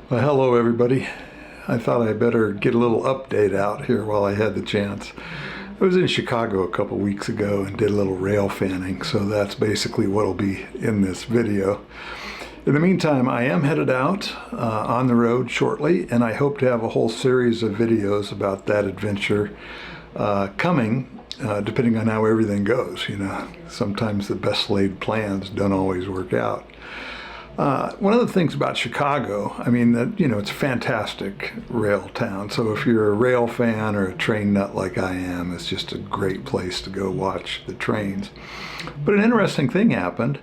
Well, hello everybody. I thought I better get a little update out here while I had the chance. I was in Chicago a couple weeks ago and did a little rail fanning, so that's basically what'll be in this video. In the meantime, I am headed out on the road shortly, and I hope to have a whole series of videos about that adventure coming, depending on how everything goes. You know, sometimes the best laid plans don't always work out. One of the things about Chicago, I mean, that, you know, it's a fantastic rail town. So if you're a rail fan or a train nut like I am, it's just a great place to go watch the trains. But an interesting thing happened.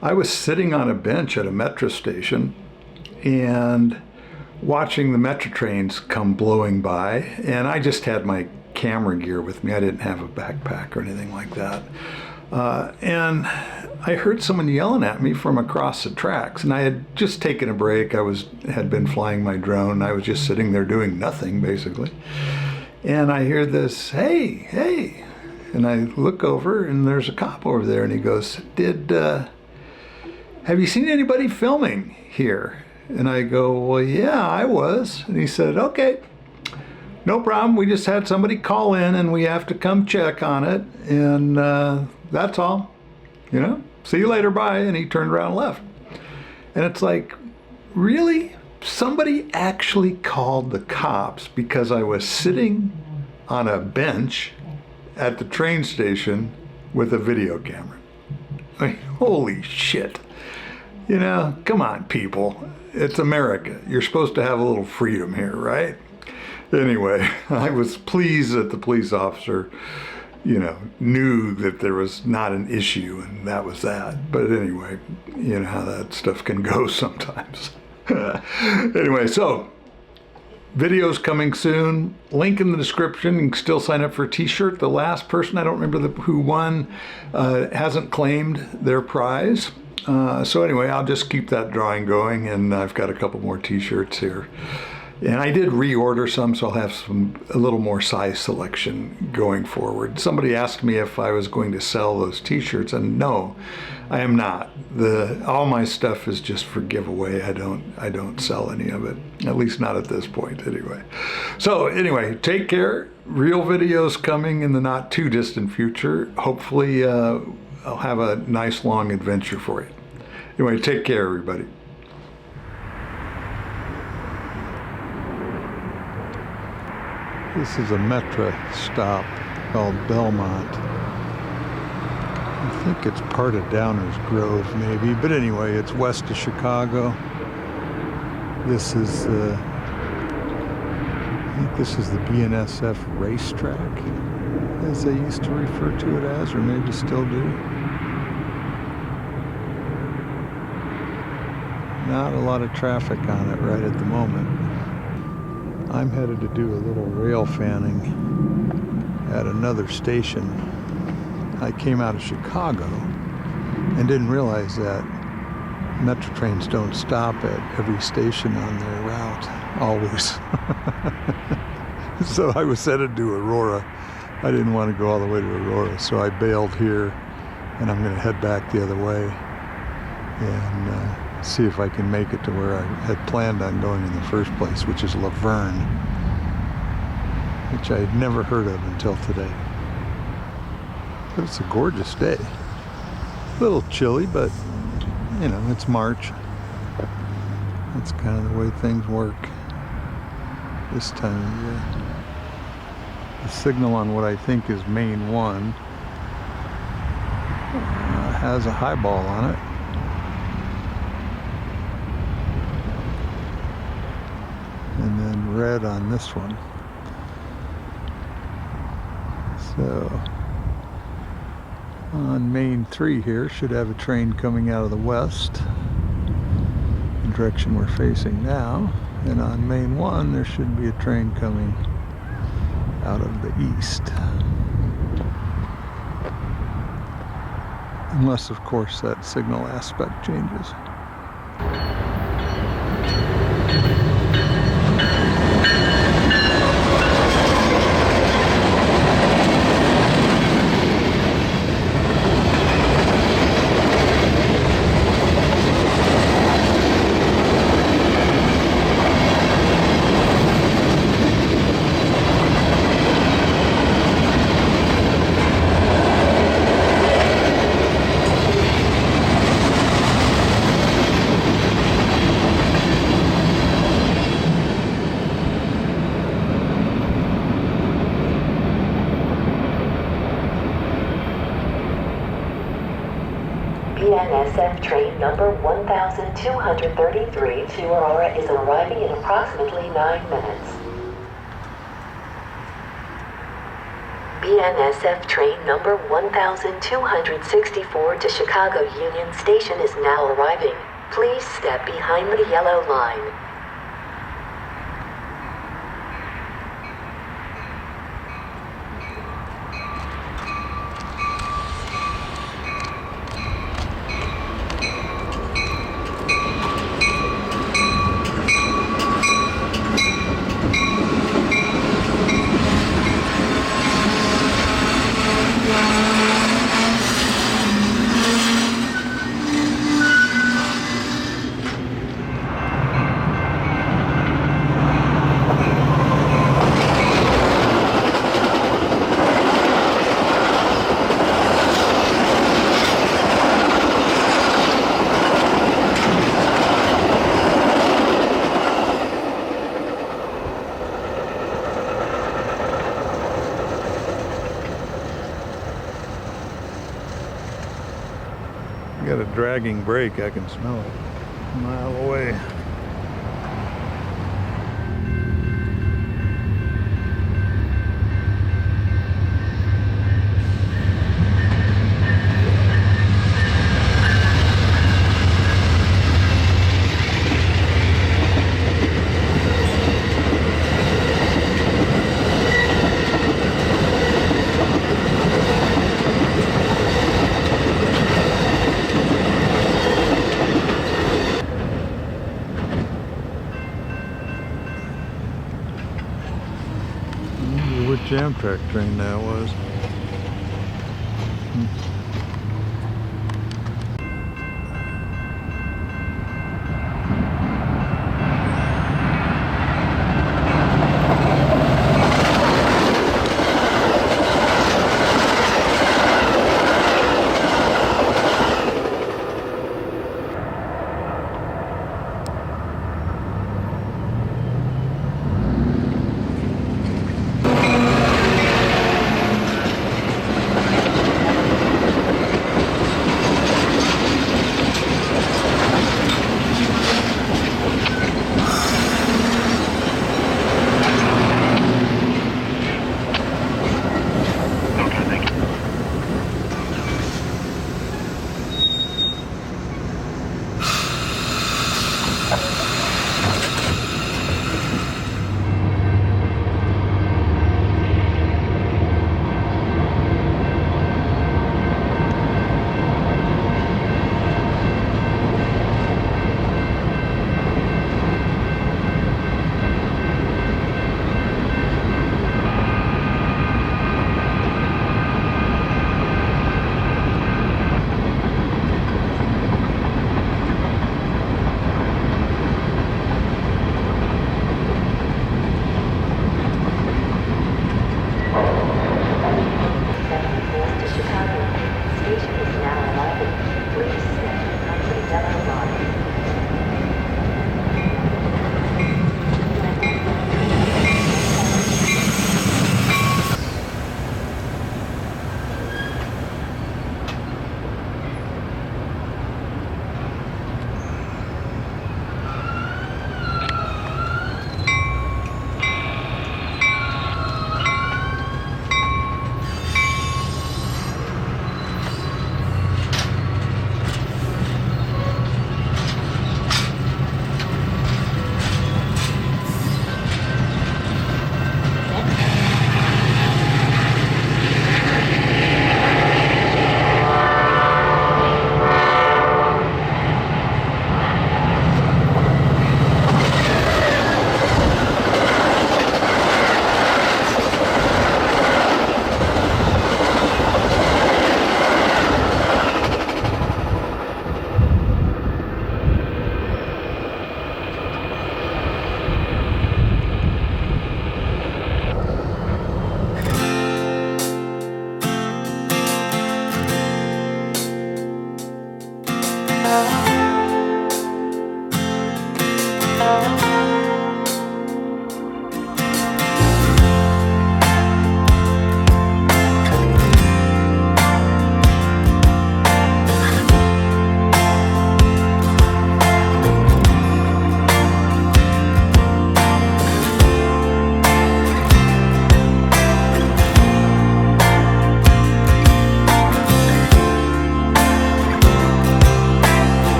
I was sitting on a bench at a metro station and watching the metro trains come blowing by, and I just had my camera gear with me. I didn't have a backpack or anything like that. And I heard someone yelling at me from across the tracks, and I had just taken a break. I had been flying my drone. I was just sitting there doing nothing, basically. And I hear this, "Hey, hey." And I look over, and there's a cop over there, and he goes, "Have you seen anybody filming here?" And I go, "Well, yeah, I was." And he said, "Okay, no problem. We just had somebody call in, and we have to come check on it, and that's all. You know, see you later, bye." And he turned around and left. And it's like, really? Somebody actually called the cops because I was sitting on a bench at the train station with a video camera. I mean, holy shit. You know, come on, people. It's America. You're supposed to have a little freedom here, right? Anyway, I was pleased that the police officer, you know, knew that there was not an issue, and that was that. But anyway, you know how that stuff can go sometimes. Anyway, so videos coming soon. Link in the description. You can still sign up for a t-shirt. The last person, I don't remember who won, hasn't claimed their prize. So anyway, I'll just keep that drawing going, and I've got a couple more t-shirts here. And I did reorder some, so I'll have a little more size selection going forward. Somebody asked me if I was going to sell those t-shirts, and no, I am not. All my stuff is just for giveaway. I don't sell any of it, at least not at this point anyway. So anyway, take care. Real videos coming in the not too distant future. Hopefully I'll have a nice long adventure for you. Anyway, take care, everybody. This is a metro stop called Belmont. I think it's part of Downers Grove, maybe. But anyway, it's west of Chicago. This is, I think this is the BNSF racetrack, as they used to refer to it as, or maybe still do. Not a lot of traffic on it right at the moment. I'm headed to do a little rail fanning at another station. I came out of Chicago and didn't realize that metro trains don't stop at every station on their route, always. So I was headed to Aurora. I didn't want to go all the way to Aurora, so I bailed here, and I'm going to head back the other way and see if I can make it to where I had planned on going in the first place, which is Laverne, which I had never heard of until today. But it's a gorgeous day. A little chilly, but you know, it's March. That's kind of the way things work this time of year. The signal on what I think is Main 1 has a highball on it. And then red on this one. So on Main 3 here should have a train coming out of the west, the direction we're facing now. And on Main 1 there should be a train coming out of the east. Unless, of course, that signal aspect changes. BNSF train number 1233 to Aurora is arriving in approximately 9 minutes. BNSF train number 1264 to Chicago Union Station is now arriving. Please step behind the yellow line. Got a dragging brake, I can smell it a mile away. Which Amtrak train that was.